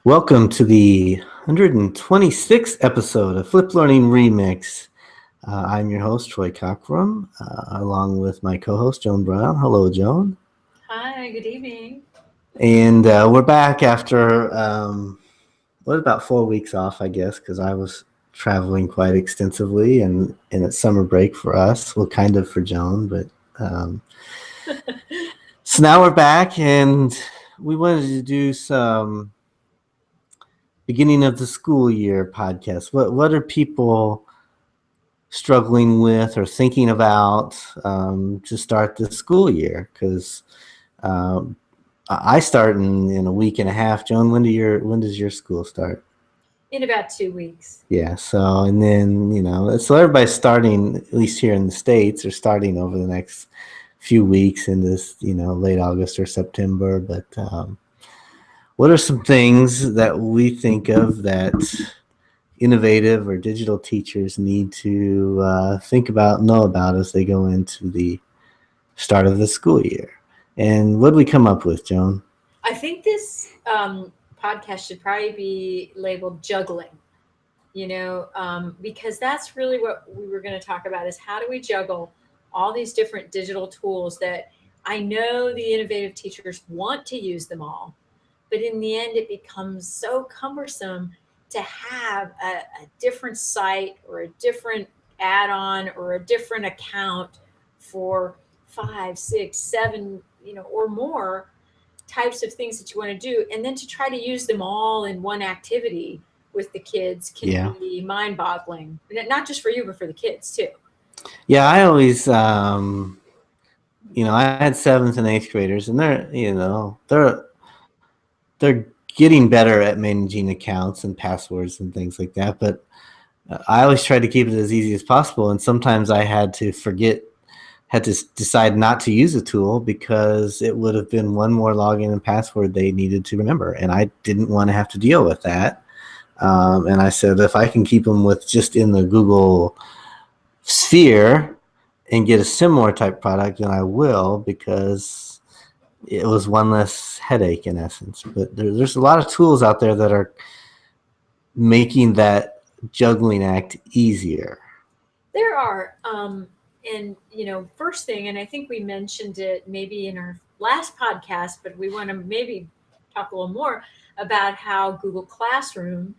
Welcome to the 126th episode of Flip Learning Remix. I'm your host, Troy Cockrum, along with my co-host, Joan Brown. Hello, Joan. Hi, good evening. And we're back after, about 4 weeks off, I guess, because I was traveling quite extensively, and it's summer break for us. Well, kind of for Joan, but so now we're back, and we wanted to do some beginning of the school year podcast. What are people struggling with or thinking about to start the school year? Because I start in a week and a half. Joan, when does your school start? In about 2 weeks. Yeah, so and then so everybody's starting, at least here in the States, are starting over the next few weeks in this late August or September. But what are some things that we think of that innovative or digital teachers need to think about, know about as they go into the start of the school year? And what did we come up with, Joan? I think this podcast should probably be labeled juggling, because that's really what we were going to talk about is how do we juggle all these different digital tools that I know the innovative teachers want to use them all, but in the end it becomes so cumbersome to have a different site or a different add-on or a different account for five, six, seven, or more types of things that you want to do. And then to try to use them all in one activity with the kids can Yeah. be mind boggling, not just for you, but for the kids too. Yeah, I always, I had seventh and eighth graders, and they're getting better at managing accounts and passwords and things like that. But I always tried to keep it as easy as possible, and sometimes I had to decide not to use a tool because it would have been one more login and password they needed to remember, and I didn't want to have to deal with that. And I said, if I can keep them with just in the Google sphere and get a similar type product, then I will, because it was one less headache in essence. But there's a lot of tools out there that are making that juggling act easier. There are, and first thing, and I think we mentioned it maybe in our last podcast, but we want to maybe talk a little more about how Google Classroom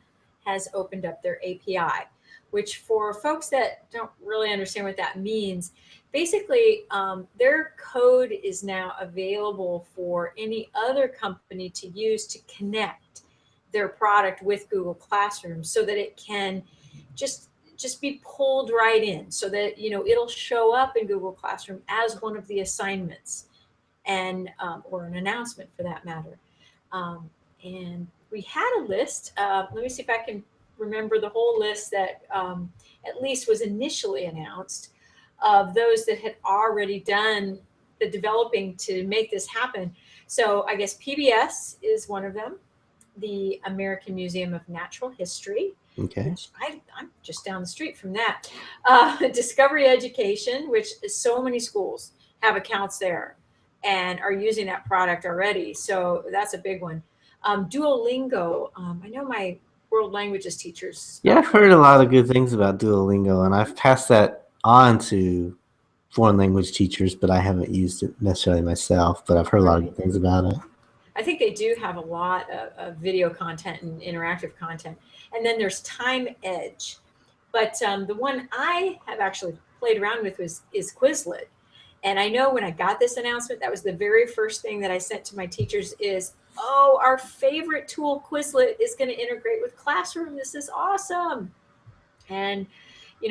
has opened up their API, which for folks that don't really understand what that means, basically their code is now available for any other company to use to connect their product with Google Classroom so that it can just be pulled right in so that it'll show up in Google Classroom as one of the assignments and or an announcement for that matter. And we had a list. Let me see if I can remember the whole list that at least was initially announced of those that had already done the developing to make this happen. So I guess PBS is one of them, the American Museum of Natural History, Okay. which I'm just down the street from that. Discovery Education, which is so many schools have accounts there and are using that product already. So that's a big one. Duolingo, I know my world languages teachers. Yeah, I've heard a lot of good things about Duolingo, and I've passed that on to foreign language teachers, but I haven't used it necessarily myself. But I've heard a lot of Right. good things about it. I think they do have a lot of video content and interactive content. And then there's Time Edge. But the one I have actually played around with is Quizlet. And I know when I got this announcement, that was the very first thing that I sent to my teachers is, oh, our favorite tool, Quizlet, is going to integrate with Classroom. This is awesome. And,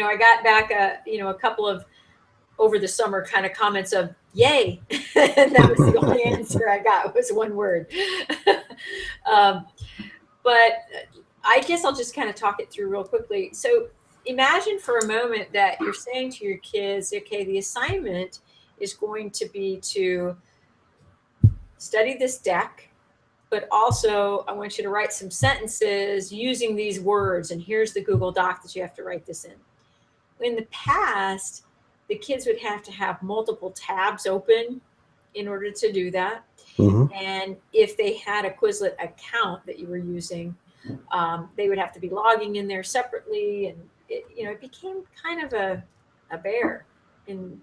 I got back a couple of over the summer kind of comments of yay. And that was the only answer I got was one word. um, but I guess I'll just kind of talk it through real quickly. So imagine for a moment that you're saying to your kids, okay, the assignment is going to be to study this deck, but also I want you to write some sentences using these words, and here's the Google Doc that you have to write this in. In the past, the kids would have to have multiple tabs open in order to do that. Mm-hmm. And if they had a Quizlet account that you were using, they would have to be logging in there separately, and it became kind of a bear, and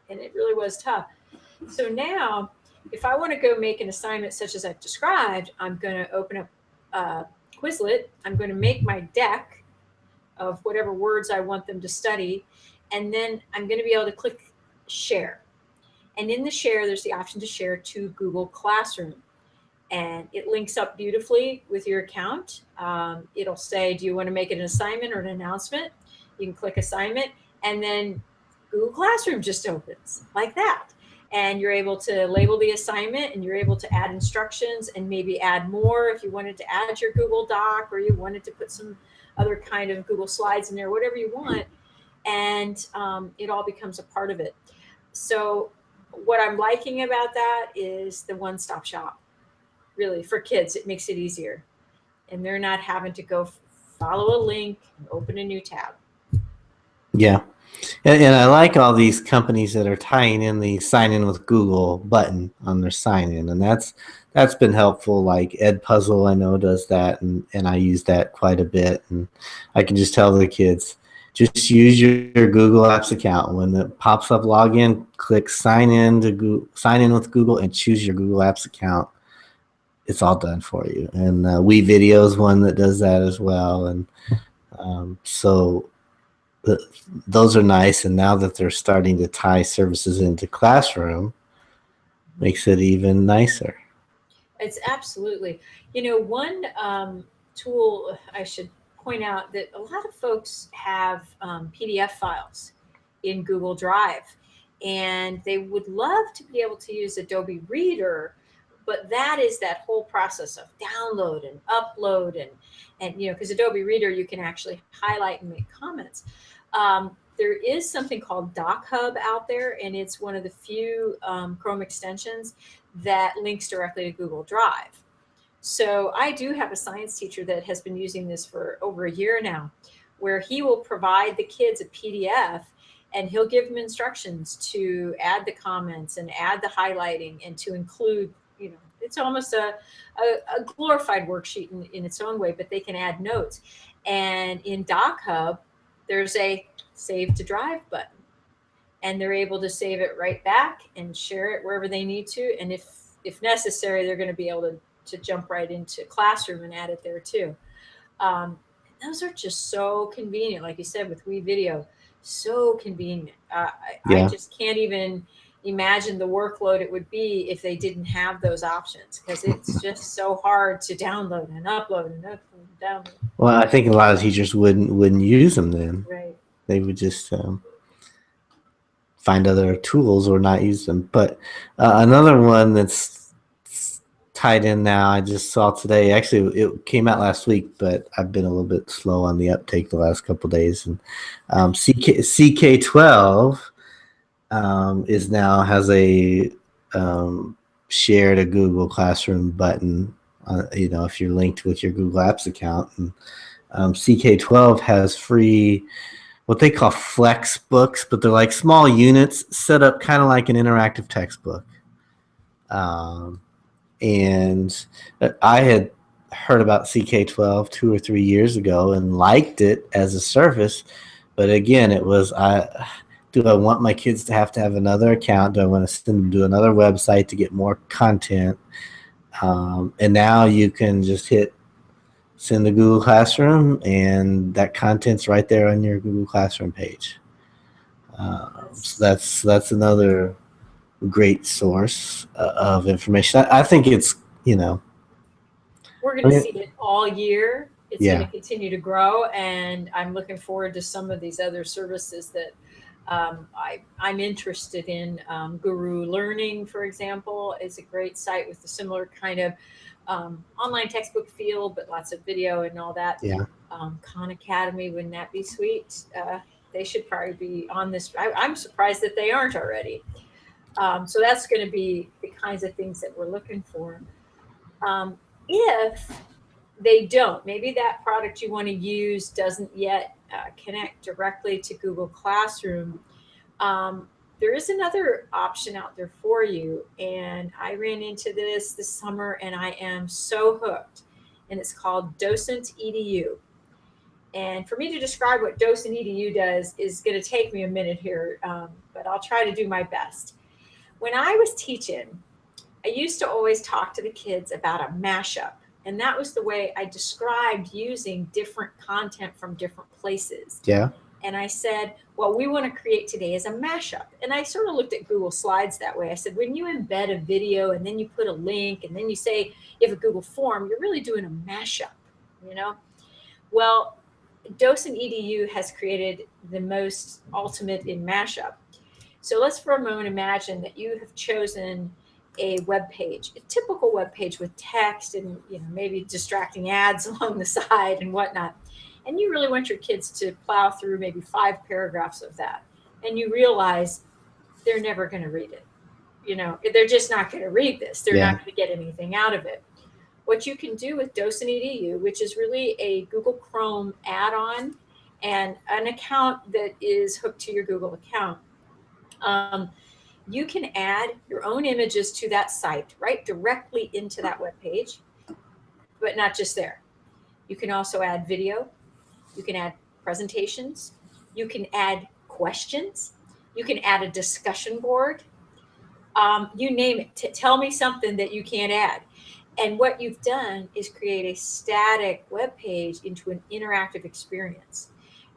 it really was tough. So now, if I want to go make an assignment such as I've described, I'm going to open up Quizlet. I'm going to make my deck of whatever words I want them to study, and then I'm going to be able to click share. And in the share, there's the option to share to Google Classroom. And it links up beautifully with your account. It'll say, do you want to make an assignment or an announcement? You can click assignment, and then Google Classroom just opens like that. And you're able to label the assignment, and you're able to add instructions and maybe add more if you wanted to add your Google Doc, or you wanted to put some other kind of Google Slides in there, whatever you want. And it all becomes a part of it. So what I'm liking about that is the one-stop shop. Really, for kids, it makes it easier, and they're not having to go follow a link and open a new tab. Yeah. And I like all these companies that are tying in the sign in with Google button on their sign in. And that's been helpful. Like Edpuzzle, I know, does that. And I use that quite a bit. And I can just tell the kids, just use your Google Apps account. When it pops up login, click sign in with Google and choose your Google Apps account. It's all done for you. And WeVideo is one that does that as well. And so those are nice. And now that they're starting to tie services into Classroom, makes it even nicer. It's absolutely, one tool I should point out that a lot of folks have PDF files in Google Drive, and they would love to be able to use Adobe Reader, but that is that whole process of download and upload, and because Adobe Reader, you can actually highlight and make comments. There is something called DocHub out there, and it's one of the few Chrome extensions that links directly to Google Drive. So I do have a science teacher that has been using this for over a year now, where he will provide the kids a PDF, and he'll give them instructions to add the comments and add the highlighting, and to include, it's almost a glorified worksheet in its own way, but they can add notes. And in DocHub, there's a save to drive button, and they're able to save it right back and share it wherever they need to. And if necessary, they're going to be able to jump right into Classroom and add it there too. Those are just so convenient. Like you said, with WeVideo, so convenient. I just can't even imagine the workload it would be if they didn't have those options, because it's just so hard to download and upload and upload and download. Well, I think a lot of teachers wouldn't use them then. Right. They would just find other tools or not use them. But another one that's tied in now, I just saw today. Actually, it came out last week, but I've been a little bit slow on the uptake the last couple of days. And CK12 has a share to Google Classroom button. If you're linked with your Google Apps account, and CK12 has free, what they call flex books, but they're like small units set up kind of like an interactive textbook. And I had heard about CK12 2 or 3 years ago and liked it as a service. But again, it was, do I want my kids to have another account? Do I want to send them to another website to get more content? And now you can just send to Google Classroom, and that content's right there on your Google Classroom page. So that's another great source of information. I think it's, we're going to see it all year. It's Yeah. going to continue to grow, and I'm looking forward to some of these other services that I'm interested in. Guru Learning, for example, is a great site with a similar kind of online textbook feel, but lots of video and all that. Yeah. Khan Academy, wouldn't that be sweet? They should probably be on this. I'm surprised that they aren't already. So that's going to be the kinds of things that we're looking for. If they don't, maybe that product you want to use doesn't yet connect directly to Google Classroom. there is another option out there for you, and I ran into this summer, and I am so hooked. And it's called DocentEdu. And for me to describe what DocentEdu does is going to take me a minute here, but I'll try to do my best. When I was teaching, I used to always talk to the kids about a mashup. And that was the way I described using different content from different places. Yeah. And I said, what we want to create today is a mashup. And I sort of looked at Google Slides that way. I said, when you embed a video and then you put a link and then you say you have a Google form, you're really doing a mashup, you know? Well, DocentEdu has created the most ultimate in mashup. So let's for a moment imagine that you have chosen a web page, a typical web page with text and maybe distracting ads along the side and whatnot. And you really want your kids to plow through maybe 5 paragraphs of that. And you realize they're never going to read it. They're just not going to read this. They're not going to get anything out of it. What you can do with DocentEdu, which is really a Google Chrome add-on and an account that is hooked to your Google account, you can add your own images to that site, right, directly into that web page, but not just there. You can also add video. You can add presentations. You can add questions. You can add a discussion board. You name it. Tell me something that you can't add. And what you've done is create a static web page into an interactive experience.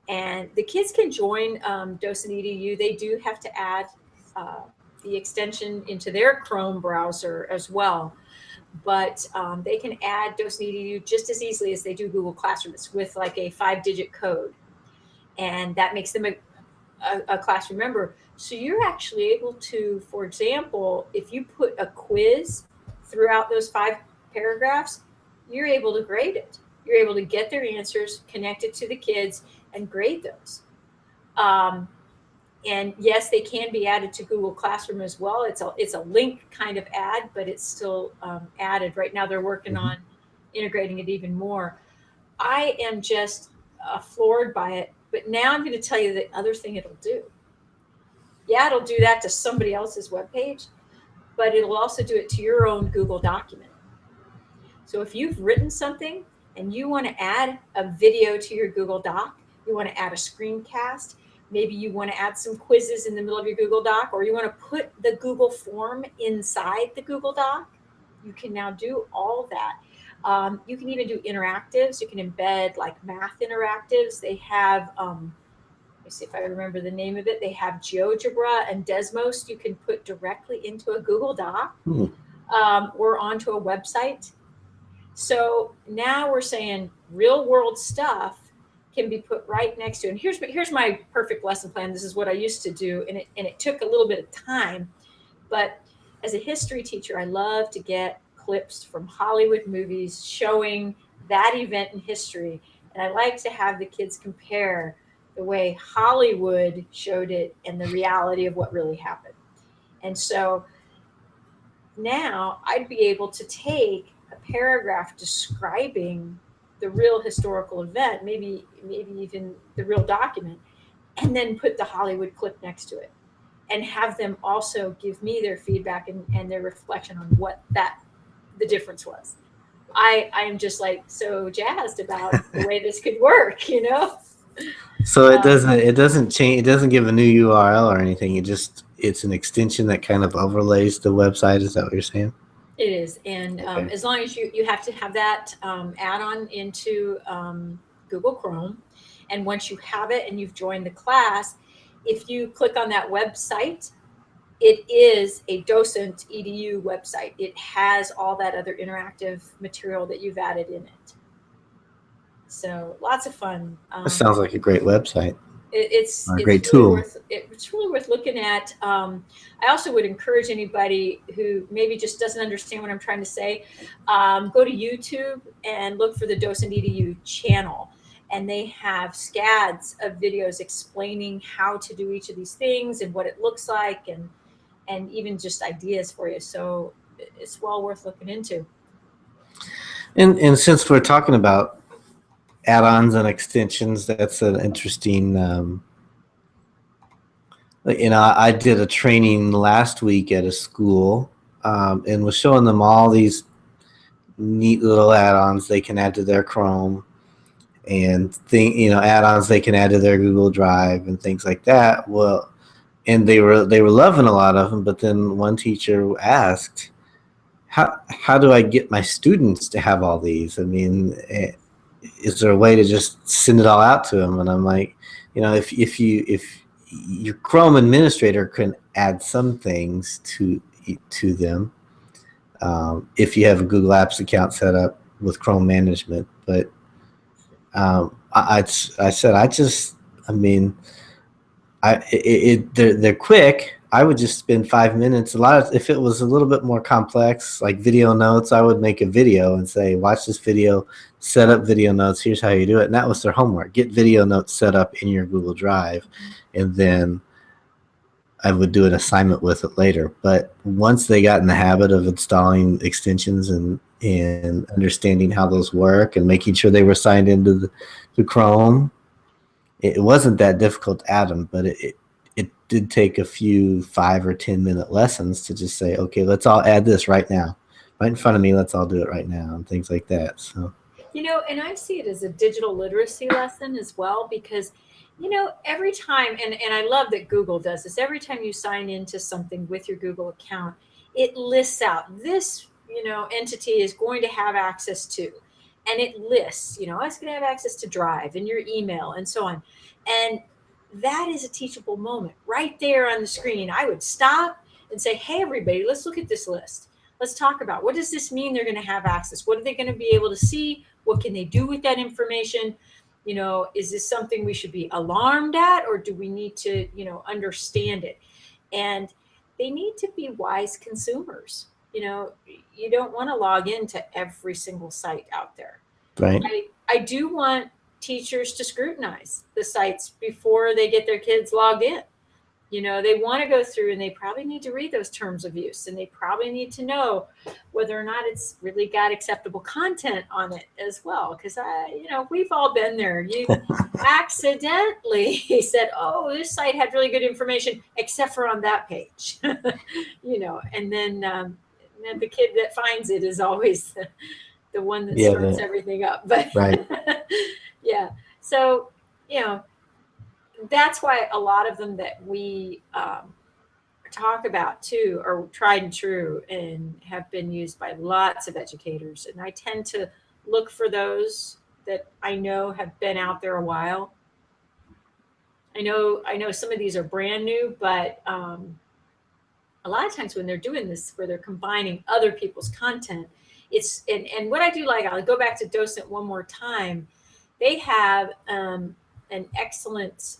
And the kids can join DocentEdu. They do have to add the extension into their Chrome browser as well. But they can add DocentEdu just as easily as they do Google Classrooms with like a 5-digit code. And that makes them a classroom member. So you're actually able to, for example, if you put a quiz throughout those 5 paragraphs, you're able to grade it. You're able to get their answers, connect it to the kids, and grade those. And yes, they can be added to Google Classroom as well. It's a link kind of ad, but it's still added. Right now they're working on integrating it even more. I am just floored by it. But now I'm going to tell you the other thing it'll do. Yeah, it'll do that to somebody else's webpage, but it'll also do it to your own Google document. So if you've written something and you want to add a video to your Google Doc, you want to add a screencast, maybe you want to add some quizzes in the middle of your Google Doc, or you want to put the Google form inside the Google Doc, you can now do all that. You can even do interactives. You can embed like math interactives. They have, let me see if I remember the name of it. They have GeoGebra and Desmos you can put directly into a Google Doc or onto a website. So now we're saying real world stuff can be put right next to it. And here's my perfect lesson plan. This is what I used to do, and it took a little bit of time. But as a history teacher, I love to get clips from Hollywood movies showing that event in history. And I like to have the kids compare the way Hollywood showed it and the reality of what really happened. And so now I'd be able to take a paragraph describing the real historical event, maybe even the real document, and then put the Hollywood clip next to it and have them also give me their feedback and their reflection on what the difference was. I am just like so jazzed about the way this could work, So it doesn't change. It doesn't give a new URL or anything. It's an extension that kind of overlays the website. Is that what you're saying? It is, and Okay. as long as you have to have that add-on into Google Chrome, and once you have it and you've joined the class, if you click on that website, it is a DocentEdu website. It has all that other interactive material that you've added in it. So lots of fun. That sounds like a great website. It's a great really tool. It's really worth looking at. I also would encourage anybody who maybe just doesn't understand what I'm trying to say, go to YouTube and look for the DocentEdu channel. And they have scads of videos explaining how to do each of these things and what it looks like and even just ideas for you. So it's well worth looking into. And since we're talking about add-ons and extensions, that's an interesting I did a training last week at a school, and was showing them all these neat little add-ons they can add to their Chrome, and add-ons they can add to their Google Drive and things like that. Well, and they were loving a lot of them, but then one teacher asked, how do I get my students to have all these? I mean, is there a way to just send it all out to them? And I'm like, if your Chrome administrator can add some things to them, if you have a Google Apps account set up with Chrome management. But I said, I mean, they're quick. I would just spend 5 minutes. If it was a little bit more complex, like video notes, I would make a video and say, watch this video, set up video notes. Here's how you do it. And that was their homework. Get video notes set up in your Google Drive, and then I would do an assignment with it later. But once they got in the habit of installing extensions and understanding how those work and making sure they were signed into the Chrome, it wasn't that difficult to add them, but it did take a few 5 or 10 minute lessons to just say, okay, let's all add this right now, right in front of me. Let's all do it right now, and things like that. So, And I see it as a digital literacy lesson as well, because, every time, and I love that Google does this, every time you sign into something with your Google account, it lists out this, entity is going to have access to, and it lists, it's going to have access to Drive and your email and so on. And that is a teachable moment right there on the screen. I would stop and say, hey, everybody, let's look at this list. Let's talk about, what does this mean they're going to have access? What are they going to be able to see? What can they do with that information? Is this something we should be alarmed at, or do we need to, understand it? And they need to be wise consumers. You don't want to log into every single site out there. right. I do want teachers to scrutinize the sites before they get their kids logged in. They want to go through, and they probably need to read those terms of use, and they probably need to know whether or not it's really got acceptable content on it as well. Because we've all been there. You accidentally said, "Oh, this site had really good information, except for on that page," and then the kid that finds it is always the one that starts everything up. But right. yeah, so that's why a lot of them that we talk about too are tried and true and have been used by lots of educators. And I tend to look for those that I know have been out there a while. I know some of these are brand new, but a lot of times when they're doing this, where they're combining other people's content, and what I do like, I'll go back to Docent one more time. They have an excellent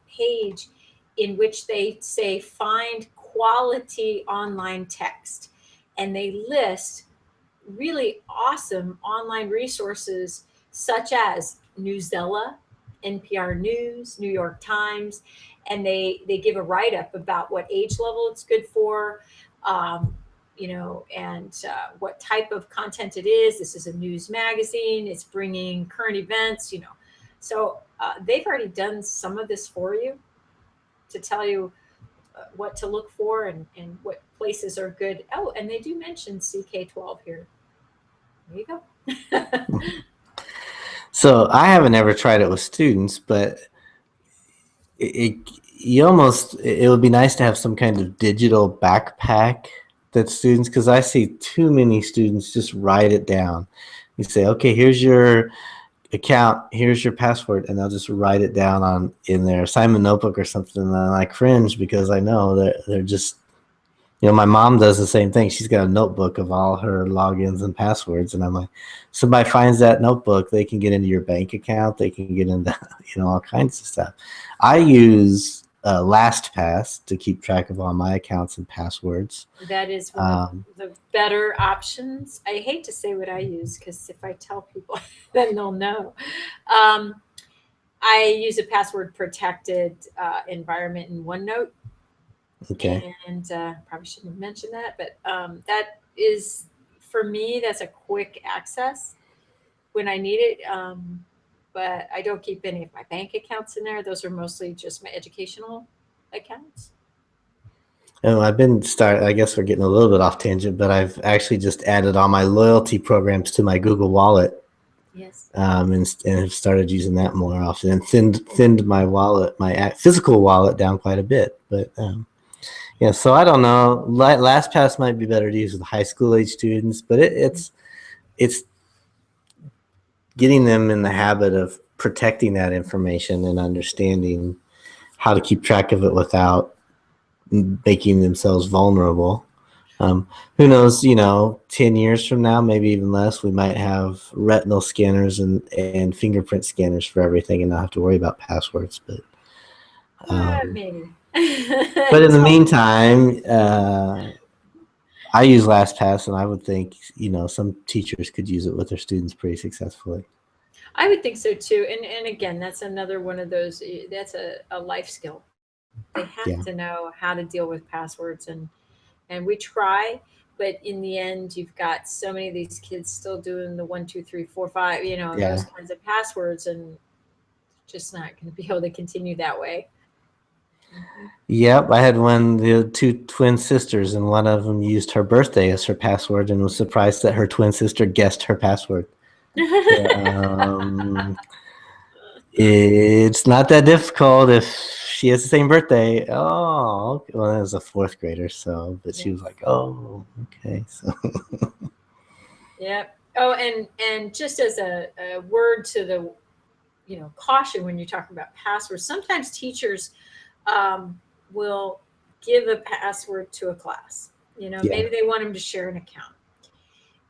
page in which they say find quality online text, and they list really awesome online resources such as Newsella, NPR News, New York Times, and they give a write-up about what age level it's good for, and what type of content it is. This is a news magazine. It's bringing current events, So they've already done some of this for you to tell you what to look for and what places are good. Oh, and they do mention CK12 here. There you go. So I haven't ever tried it with students, but it would be nice to have some kind of digital backpack that students, because I see too many students just write it down. You say, okay, here's your account, here's your password, and they'll just write it down in their assignment notebook or something, and I cringe because I know they're just, my mom does the same thing. She's got a notebook of all her logins and passwords, and I'm like, somebody finds that notebook, they can get into your bank account, they can get into all kinds of stuff. I use LastPass to keep track of all my accounts and passwords. That is one of the better options. I hate to say what I use, because if I tell people, then they'll know. I use a password protected environment in OneNote. Okay. And probably shouldn't have mentioned that, but that is, for me, that's a quick access when I need it. But I don't keep any of my bank accounts in there. Those are mostly just my educational accounts. Oh, I guess we're getting a little bit off tangent, but I've actually just added all my loyalty programs to my Google Wallet. Yes. And have started using that more often, and thinned my wallet, my physical wallet, down quite a bit. But yeah, so I don't know. LastPass might be better to use with high school age students, but it's getting them in the habit of protecting that information and understanding how to keep track of it without making themselves vulnerable. Who knows, 10 years from now, maybe even less, we might have retinal scanners and fingerprint scanners for everything and not have to worry about passwords. But maybe. But in the meantime, I use LastPass, and I would think, some teachers could use it with their students pretty successfully. I would think so too. And again, that's another one of those, that's a life skill. They have to know how to deal with passwords, and we try, but in the end, you've got so many of these kids still doing the 1, 2, 3, 4, 5, those kinds of passwords, and just not going to be able to continue that way. Yep, I had the two twin sisters, and one of them used her birthday as her password and was surprised that her twin sister guessed her password. It's not that difficult if she has the same birthday. Oh, okay. Well, that was a fourth grader, but she was like, "Oh, okay." So. Yep. Oh, and just as a word to the, caution when you're talking about passwords, sometimes teachers will give a password to a class. Maybe they want them to share an account,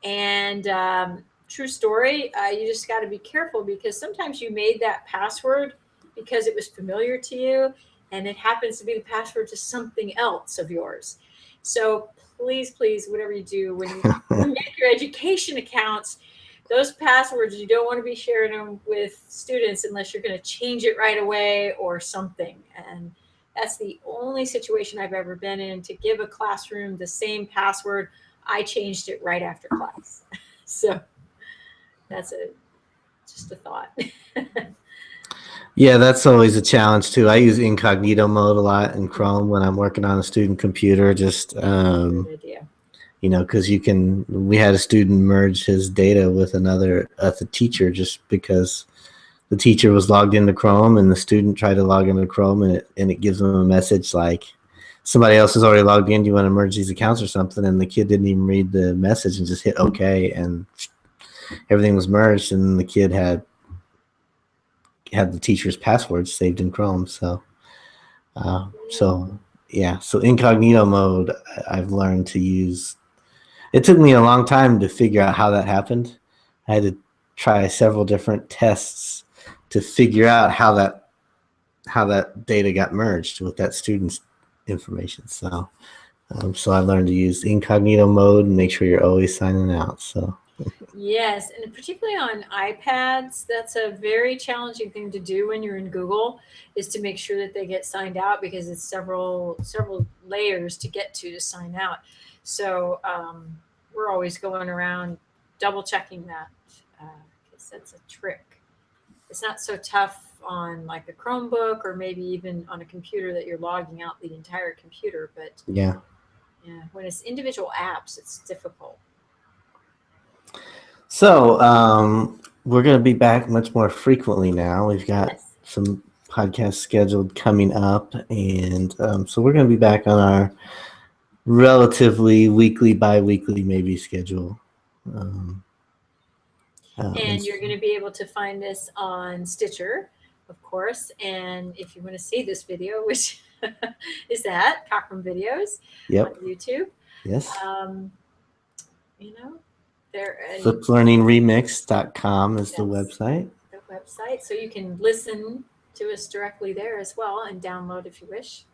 and true story, you just got to be careful, because sometimes you made that password because it was familiar to you, and it happens to be the password to something else of yours. So please, whatever you do, when you make your education accounts, those passwords, you don't want to be sharing them with students unless you're going to change it right away or something. And that's the only situation I've ever been in to give a classroom the same password. I changed it right after class. So that's just a thought. Yeah, that's always a challenge too. I use incognito mode a lot in Chrome when I'm working on a student computer. Just Good idea. Because we had a student merge his data with the teacher, just because the teacher was logged into Chrome and the student tried to log into Chrome, and it gives them a message like, somebody else is already logged in, do you want to merge these accounts or something? And the kid didn't even read the message and just hit OK, and everything was merged, and the kid had the teacher's password saved in Chrome. So incognito mode, I've learned to use. It took me a long time to figure out how that happened. I had to try several different tests to figure out how that data got merged with that student's information. So I learned to use incognito mode and make sure you're always signing out. So. Yes, and particularly on iPads, that's a very challenging thing to do when you're in Google, is to make sure that they get signed out, because it's several layers to get to sign out. So we're always going around double checking that, because that's a trick. It's not so tough on like a Chromebook or maybe even on a computer that you're logging out the entire computer, but yeah, when it's individual apps, it's difficult. So we're going to be back much more frequently now. We've got some podcasts scheduled coming up, and so we're going to be back on our relatively weekly, bi-weekly maybe schedule. And you're going to be able to find this on Stitcher, of course. And if you want to see this video, which is that Cochran Videos on YouTube. Yes. FlipLearningRemixed.com is the website. So you can listen to us directly there as well, and download if you wish.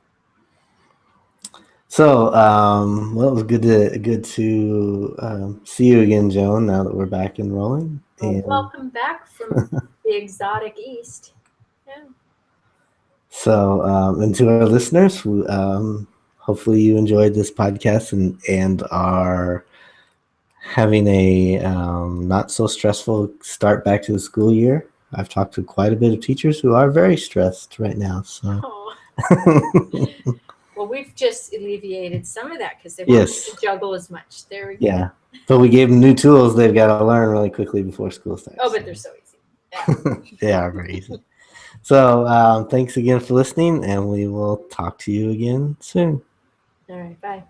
So, it was good to see you again, Joan, now that we're back and rolling. Well, welcome back from the exotic East. Yeah. So, and to our listeners, hopefully you enjoyed this podcast and are having a not so stressful start back to the school year. I've talked to quite a bit of teachers who are very stressed right now. So Well, we've just alleviated some of that because they won't Yes. have to juggle as much. There we go. Yeah. But we gave them new tools they've got to learn really quickly before school starts. Oh, but they're so easy. Yeah. They are very easy. So thanks again for listening, and we will talk to you again soon. All right. Bye.